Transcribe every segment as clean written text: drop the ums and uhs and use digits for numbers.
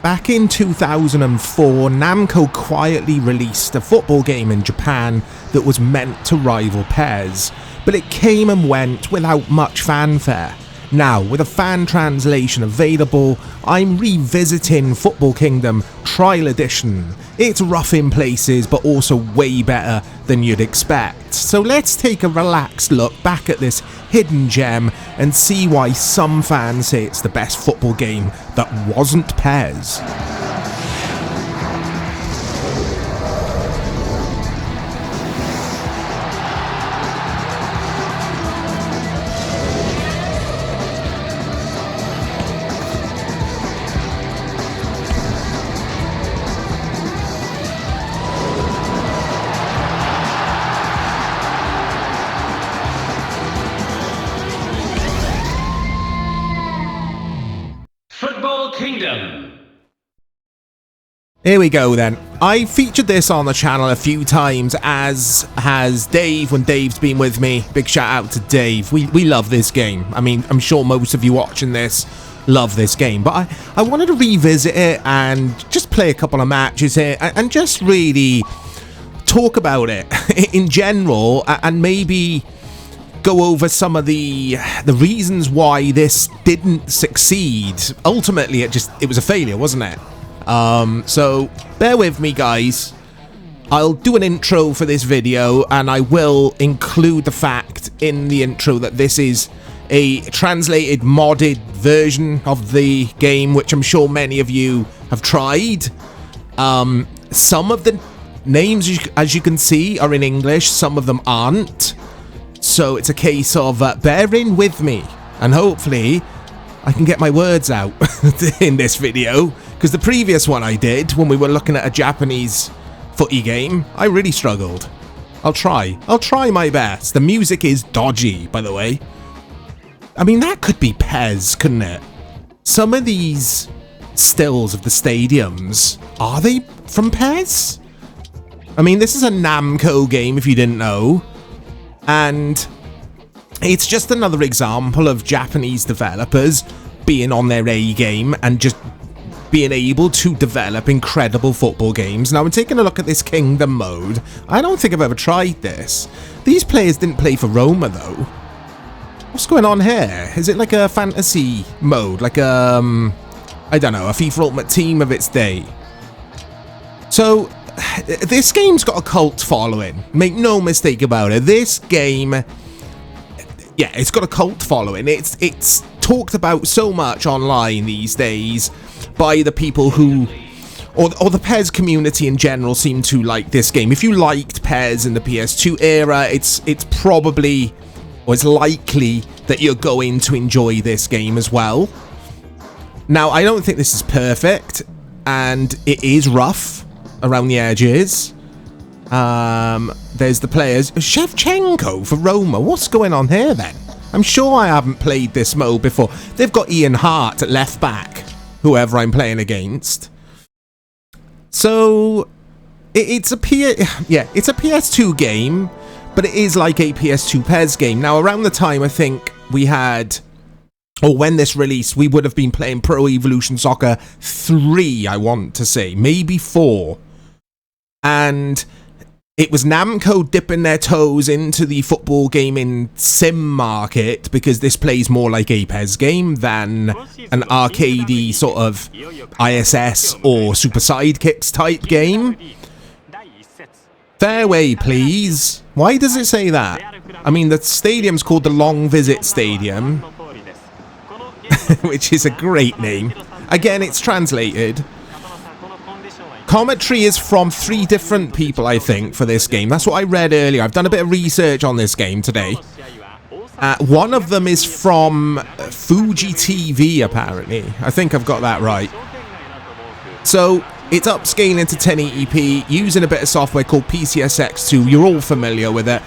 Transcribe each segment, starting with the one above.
back in 2004, Namco quietly released a football game in Japan that was meant to rival PES, but it came and went without much fanfare. Now, with a fan translation available, I'm revisiting Football Kingdom Trial Edition. It's rough in places, but also way better than you'd expect. So let's take a relaxed look back at this hidden gem and see why some fans say it's the best football game that wasn't PES. Football Kingdom. Here we go then. I featured this on the channel a few times, as has Dave when Dave's been with me. Big shout out to Dave. We love this game. I mean, I'm sure most of you watching this love this game, but I wanted to revisit it and just play a couple of matches here and just really talk about it in general, and maybe go over some of the reasons why this didn't succeed. Ultimately, it was a failure, wasn't it? So bear with me, guys. I'll do an intro for this video, and I will include the fact in the intro that this is a translated, modded version of the game, which I'm sure many of you have tried. Some of the names, as you can see, are in English, some of them aren't. So it's a case of bearing with me, and hopefully I can get my words out in this video, because the previous one I did, when we were looking at a Japanese footy game, I really struggled. I'll try my best. The music is dodgy, by the way. I mean, that could be PES, couldn't it? Some of these stills of the stadiums, are they from PES? I mean, this is a Namco game, if you didn't know. And it's just another example of Japanese developers being on their A game and just being able to develop incredible football games. Now, I'm taking a look at this Kingdom mode. I don't think I've ever tried this. These players didn't play for Roma, though. What's going on here? Is it like a fantasy mode? Like, I don't know, a FIFA Ultimate Team of its day? So this game's got a cult following. Make no mistake about it. This game, yeah, it's got a cult following. It's talked about so much online these days by the people who, or the PES community in general, seem to like this game. If you liked PES in the PS2 era, it's probably, or it's likely that you're going to enjoy this game as well. Now, I don't think this is perfect, and it is rough around the edges. There's the players. Shevchenko for Roma. What's going on here then? I'm sure I haven't played this mode before. They've got Ian Hart at left back, whoever I'm playing against. So it's a PS2 game, but it is like a PS2 PES game. Now, around the time I think we had, or when this released, we would have been playing Pro Evolution Soccer 3, I want to say, maybe 4. And it was Namco dipping their toes into the football gaming sim market, because this plays more like a PES game than an arcadey sort of ISS or Super Sidekicks type game. Fairway, please. Why does it say that? I mean, the stadium's called the Long Visit Stadium, which is a great name. Again, it's translated. Commentary is from 3 different people, I think, for this game. That's what I read earlier. I've done a bit of research on this game today. One of them is from Fuji TV, apparently. I think I've got that right. So it's upscaling to 1080p using a bit of software called PCSX2. You're all familiar with it.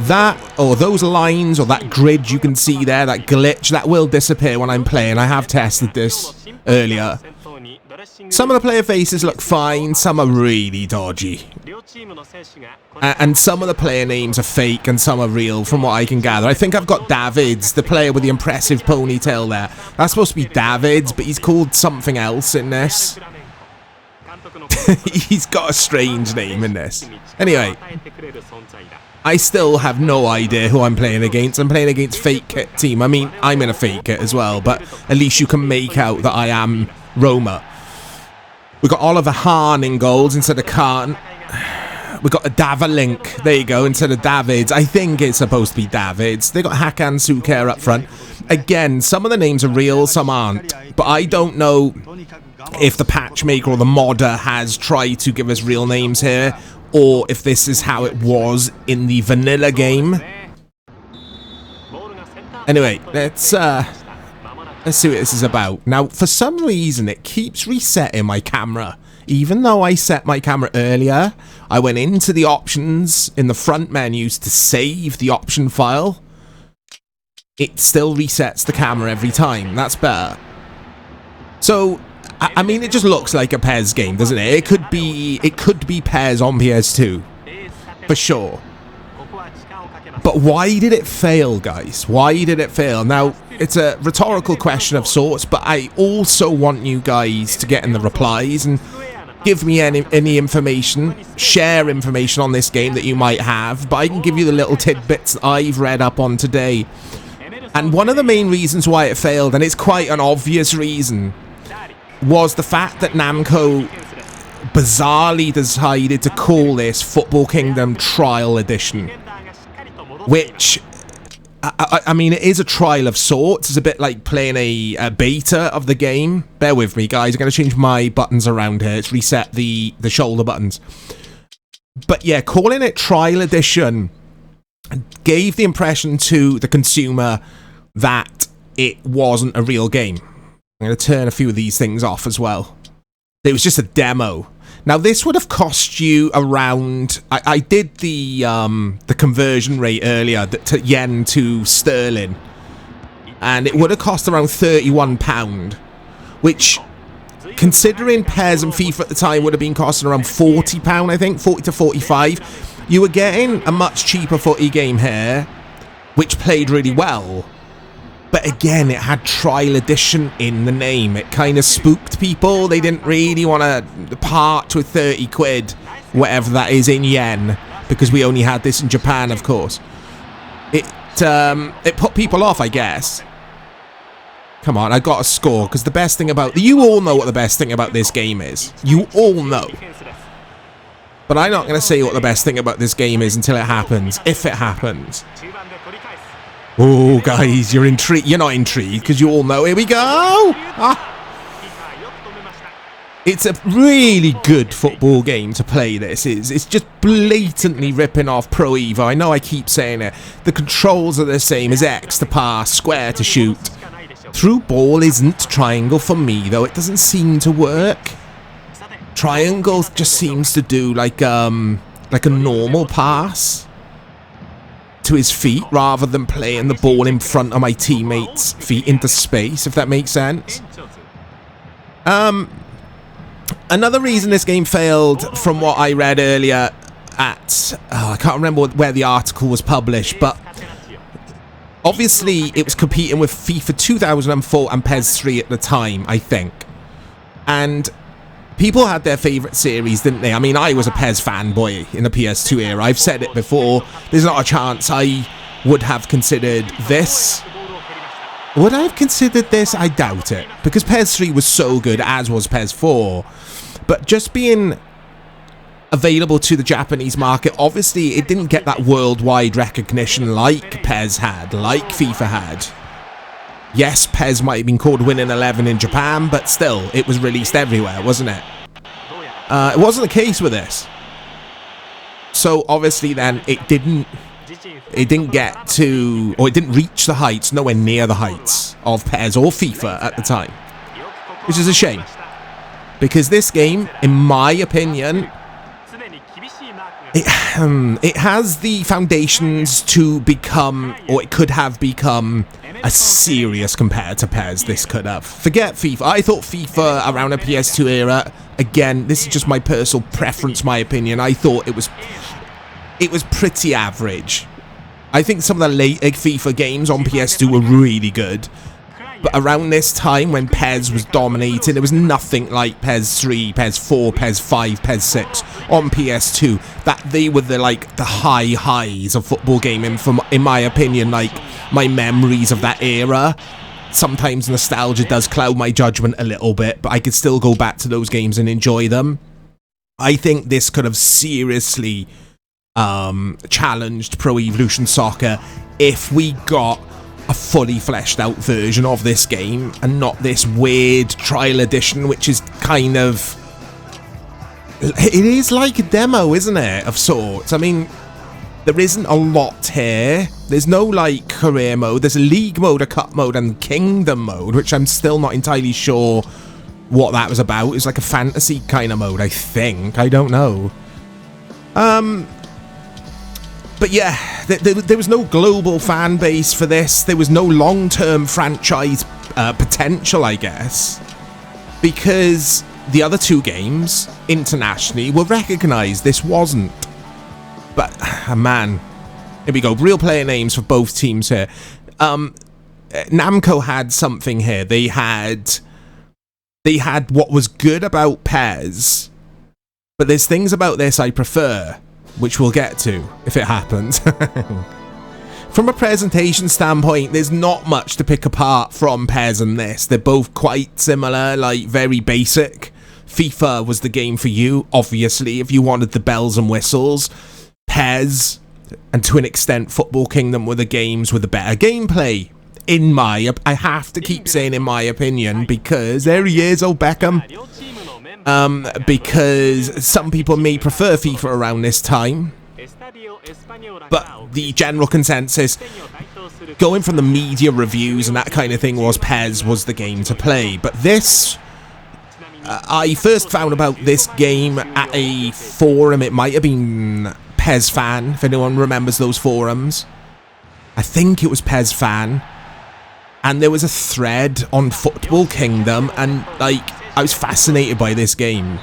That, or those lines, or that grid you can see there, that glitch, that will disappear when I'm playing. I have tested this earlier. Some of the player faces look fine, some are really dodgy. And some of the player names are fake and some are real, from what I can gather. I think I've got Davids, the player with the impressive ponytail there. That's supposed to be Davids, but he's called something else in this. He's got a strange name in this. Anyway, I still have no idea who I'm playing against. I'm playing against Fake Kit team. I mean, I'm in a Fake Kit as well, but at least you can make out that I am Roma. We've got Oliver Hahn in goals instead of Khan. We've got a Davalink, there you go, instead of Davids. I think it's supposed to be Davids. They got Hakan Suker up front. Again, some of the names are real, some aren't. But I don't know if the patchmaker or the modder has tried to give us real names here, or if this is how it was in the vanilla game. Anyway, let's see what this is about. Now, for some reason, it keeps resetting my camera. Even though I set my camera earlier, I went into the options in the front menus to save the option file. It still resets the camera every time. That's better. So, I mean, it just looks like a PES game, doesn't it? It could be PES on PS2, for sure. But why did it fail, guys? Why did it fail? Now, it's a rhetorical question of sorts, but I also want you guys to get in the replies and give me any information, share information on this game that you might have, but I can give you the little tidbits that I've read up on today. And one of the main reasons why it failed, and it's quite an obvious reason, was the fact that Namco bizarrely decided to call this Football Kingdom Trial Edition, which, I mean, it is a trial of sorts. It's a bit like playing a beta of the game. Bear with me, guys. I'm going to change my buttons around here. It's reset the shoulder buttons. But yeah, calling it Trial Edition gave the impression to the consumer that it wasn't a real game. I'm going to turn a few of these things off as well. It was just a demo. Now, this would have cost you around... I did the conversion rate earlier, to yen to sterling. And it would have cost around £31, which, considering PES and FIFA at the time, would have been costing around £40, I think, 40 to 45. You were getting a much cheaper footy game here, which played really well. But again, it had Trial Edition in the name. It kind of spooked people. They didn't really want to part with 30 quid, whatever that is in yen, because we only had this in Japan, of course. It put people off, I guess. Come on, I got a score, because the best thing about... You all know what the best thing about this game is. You all know. But I'm not going to say what the best thing about this game is until it happens, if it happens. Oh, guys, you're intrigued. You're not intrigued because you all know. Here we go. It's a really good football game to play. This is. It's just blatantly ripping off Pro Evo. I know I keep saying it. The controls are the same as X to pass, square to shoot. Through ball isn't triangle for me though. It doesn't seem to work. Triangle just seems to do like a normal pass to his feet rather than playing the ball in front of my teammates' feet into space, if that makes sense. Another reason this game failed, from what I read earlier at... I can't remember where the article was published, but obviously it was competing with FIFA 2004 and PES 3 at the time, I think. And people had their favourite series, didn't they? I mean, I was a PES fanboy in the PS2 era. I've said it before. There's not a chance I would have considered this. Would I have considered this? I doubt it. Because PES 3 was so good, as was PES 4. But just being available to the Japanese market, obviously it didn't get that worldwide recognition like PES had, like FIFA had. Yes, PES might have been called Winning 11 in Japan, but still, it was released everywhere, wasn't it? It wasn't the case with this. So obviously then it didn't get to, or it didn't reach the heights, nowhere near the heights of PES or FIFA at the time, which is a shame, because this game, in my opinion, it has the foundations to become, or it could have become, a serious competitor to PES. This could have. Forget FIFA. I thought FIFA around the PS2 era, again, this is just my personal preference, my opinion, I thought it was pretty average. I think some of the late FIFA games on PS2 were really good. But around this time, when PES was dominating, there was nothing like PES 3, PES 4, PES 5, PES 6 on PS2. That they were the high highs of football gaming, in my opinion. Like, my memories of that era. Sometimes nostalgia does cloud my judgment a little bit, but I could still go back to those games and enjoy them. I think this could have seriously challenged Pro Evolution Soccer if we got a fully fleshed out version of this game and not this weird trial edition, which is kind of, it is like a demo, isn't it, of sorts. I mean, there isn't a lot here. There's no like career mode. There's a league mode, a cup mode, and kingdom mode, which I'm still not entirely sure what that was about. It's like a fantasy kind of mode, I think. I don't know. But yeah, there was no global fan base for this. There was no long-term franchise potential, I guess, because the other two games internationally were recognised. This wasn't. But, man, here we go. Real player names for both teams here. Namco had something here. They had what was good about PES, but there's things about this I prefer, which we'll get to, if it happens. From a presentation standpoint, there's not much to pick apart from PES and this. They're both quite similar, like, very basic. FIFA was the game for you, obviously, if you wanted the bells and whistles. PES, and to an extent, Football Kingdom were the games with the better gameplay. I have to keep saying in my opinion, because there he is, old Beckham. Because some people may prefer FIFA around this time, but the general consensus, going from the media reviews and that kind of thing, was PES was the game to play. But this, I first found about this game at a forum. It might have been PES Fan, if anyone remembers those forums. I think it was PES Fan. And there was a thread on Football Kingdom, and like, I was fascinated by this game.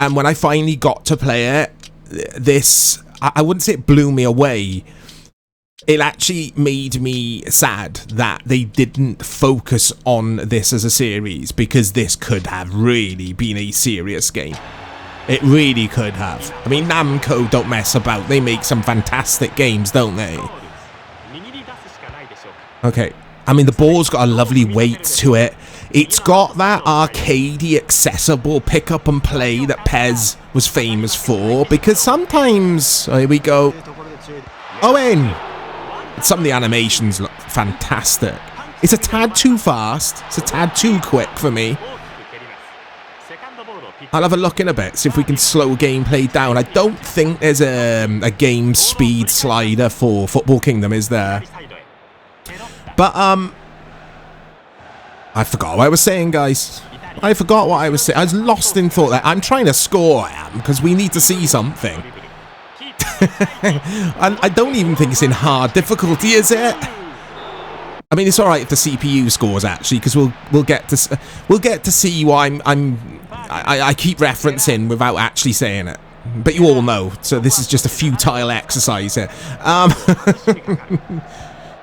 And when I finally got to play it, this, I wouldn't say it blew me away. It actually made me sad that they didn't focus on this as a series, because this could have really been a serious game. It really could have. I mean, Namco don't mess about. They make some fantastic games, don't they? Okay. I mean, the ball's got a lovely weight to it. It's got that arcadey, accessible pick up and play that PES was famous for, because sometimes, here we go, Owen! Some of the animations look fantastic. It's a tad too fast, it's a tad too quick for me. I'll have a look in a bit, see if we can slow gameplay down. I don't think there's a game speed slider for Football Kingdom, is there? But, I forgot what I was saying, guys. I forgot what I was saying. I was lost in thought there. I'm trying to score, I am, because we need to see something. And I don't even think it's in hard difficulty, is it? I mean, it's all right if the CPU scores, actually, because we'll get to see what I keep referencing without actually saying it. But you all know, so this is just a futile exercise here.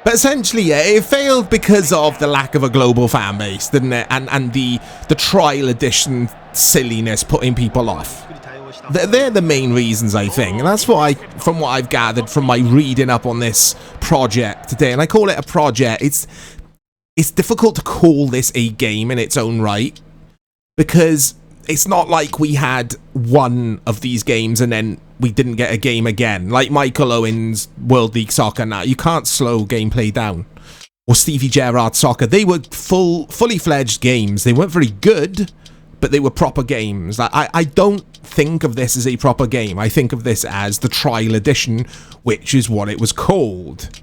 But essentially, yeah, it failed because of the lack of a global fan base, didn't it? And the trial edition silliness putting people off. They're the main reasons, I think. And that's from what I've gathered from my reading up on this project today. And I call it a project. It's difficult to call this a game in its own right, because it's not like we had one of these games and then we didn't get a game again. Like Michael Owen's World League Soccer now. You can't slow gameplay down. Or Stevie Gerrard's Soccer. They were fully fledged games. They weren't very good, but they were proper games. I don't think of this as a proper game. I think of this as the trial edition, which is what it was called.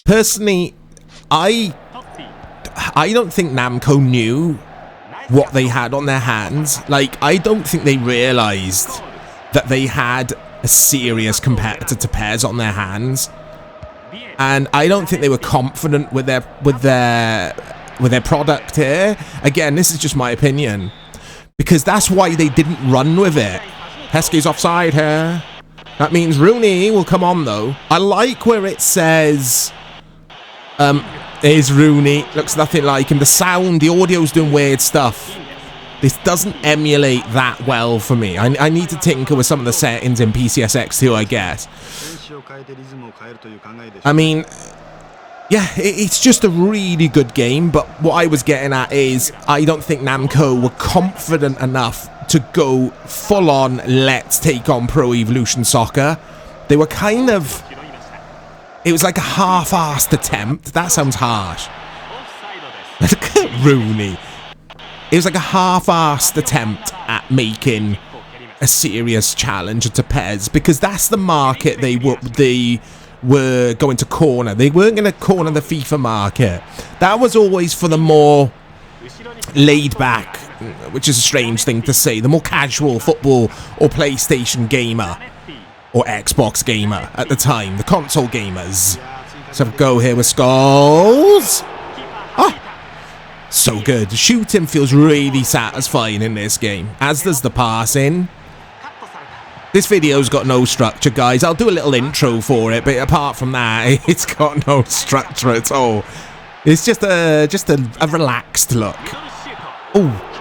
Personally, I don't think Namco knew what they had on their hands. Like, I don't think they realized that they had a serious competitor to PES on their hands, and I don't think they were confident with their product here. Again, this is just my opinion, because that's why they didn't run with it. Heskey's offside here. That means Rooney will come on, though. I like where it says There's Rooney. Looks nothing like him. The sound, the audio's doing weird stuff. This doesn't emulate that well for me. I need to tinker with some of the settings in PCSX2, I guess. I mean, yeah, it's just a really good game, but what I was getting at is I don't think Namco were confident enough to go full on, let's take on Pro Evolution Soccer. They were kind of... It was like a half-assed attempt. That sounds harsh. Look at Rooney. It was like a half-assed attempt at making a serious challenger to PES, because that's the market they were going to corner. They weren't going to corner the FIFA market. That was always for the more laid back, which is a strange thing to say, the more casual football or PlayStation gamer or Xbox gamer at the time, the console gamers. Let's have a go here with Skulls. Ah, so good. The shooting feels really satisfying in this game, as does the passing. This video's got no structure, guys. I'll do a little intro for it, but apart from that, it's got no structure at all. It's just a relaxed look. Oh,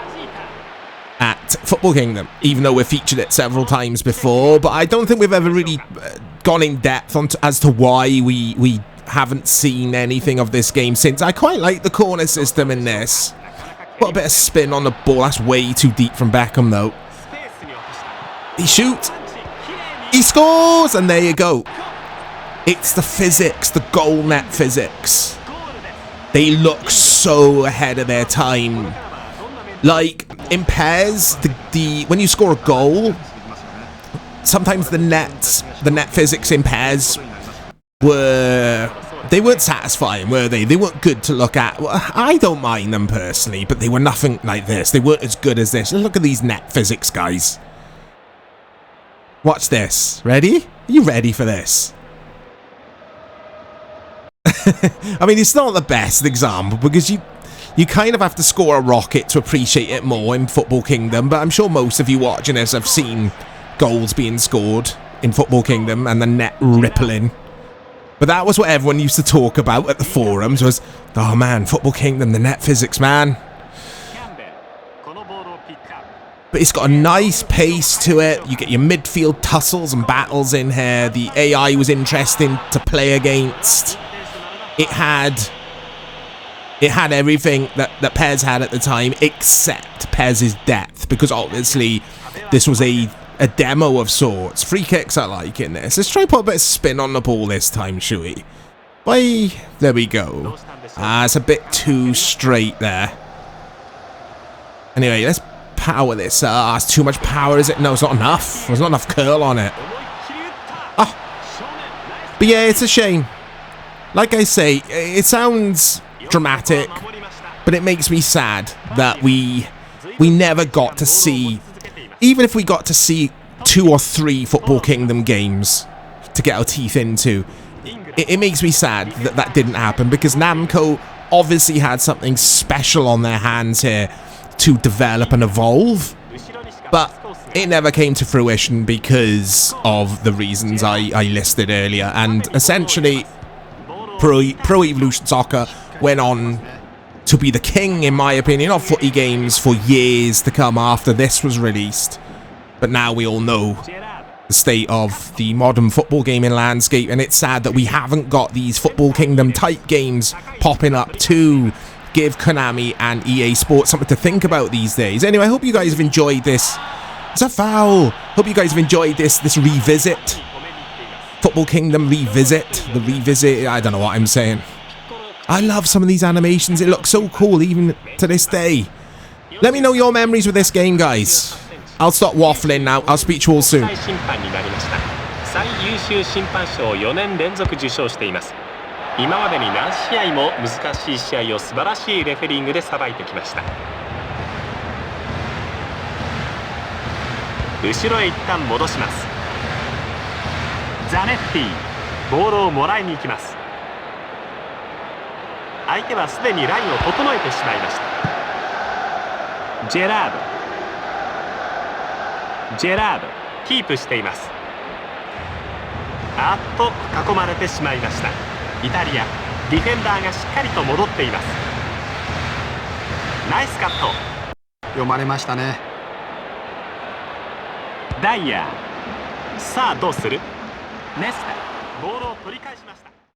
at Football Kingdom, even though we've featured it several times before, but I don't think we've ever really gone in depth on as to why we haven't seen anything of this game since. I quite like the corner system in this. Put a bit of spin on the ball. That's way too deep from Beckham, though. He shoots. He scores, and there you go. It's the physics, the goal net physics. They look so ahead of their time. Like in PES, when you score a goal, sometimes the net physics in PES weren't satisfying, were they? They weren't good to look at. Well, I don't mind them personally, but they were nothing like this. They weren't as good as this. Look at these net physics, guys. Watch this. Ready? Are you ready for this? I mean, it's not the best example because you kind of have to score a rocket to appreciate it more in Football Kingdom, but I'm sure most of you watching this have seen goals being scored in Football Kingdom and the net rippling. But that was what everyone used to talk about at the forums was, oh man, Football Kingdom, the net physics, man. But it's got a nice pace to it. You get your midfield tussles and battles in here. The AI was interesting to play against. It had everything that PES had at the time, except PES's depth, because obviously this was a demo of sorts. Free kicks I like in this. Let's try to put a bit of spin on the ball this time, shall we? Why? There we go. It's a bit too straight there. Anyway, let's power this. It's too much power, is it? No, it's not enough. There's not enough curl on it. But yeah, it's a shame. Like I say, it sounds dramatic, but it makes me sad that we never got to see, even if we got to see 2 or 3 Football Kingdom games to get our teeth into, it makes me sad that that didn't happen, because Namco obviously had something special on their hands here to develop and evolve, but it never came to fruition because of the reasons I listed earlier. And essentially Pro Evolution Soccer went on to be the king, in my opinion, of footy games for years to come after this was released. But now we all know the state of the modern football gaming landscape, and it's sad that we haven't got these Football Kingdom type games popping up to give Konami and EA Sports something to think about these days. Anyway, I hope you guys have enjoyed this. It's a foul. Hope you guys have enjoyed this revisit. Football Kingdom revisit. The revisit. I don't know what I'm saying. I love some of these animations. It looks so cool even to this day. Let me know your memories with this game, guys. I'll stop waffling now. I'll speak to you all soon. 今までに何試合も難しい試合を素晴らしいレフェリングでさばいてきました。後ろへ一旦戻します。ザネッティ、ボールをもらいに行きます。相手はすでにラインを整えてしまいました。ジェラード、キープしています。あっと囲まれてしまいました。イタリアディフェンダーがしっかりと戻っています。ナイスカット。読まれましたね。ダイヤー、さあどうする。ネスタ、ボールを取り返しました。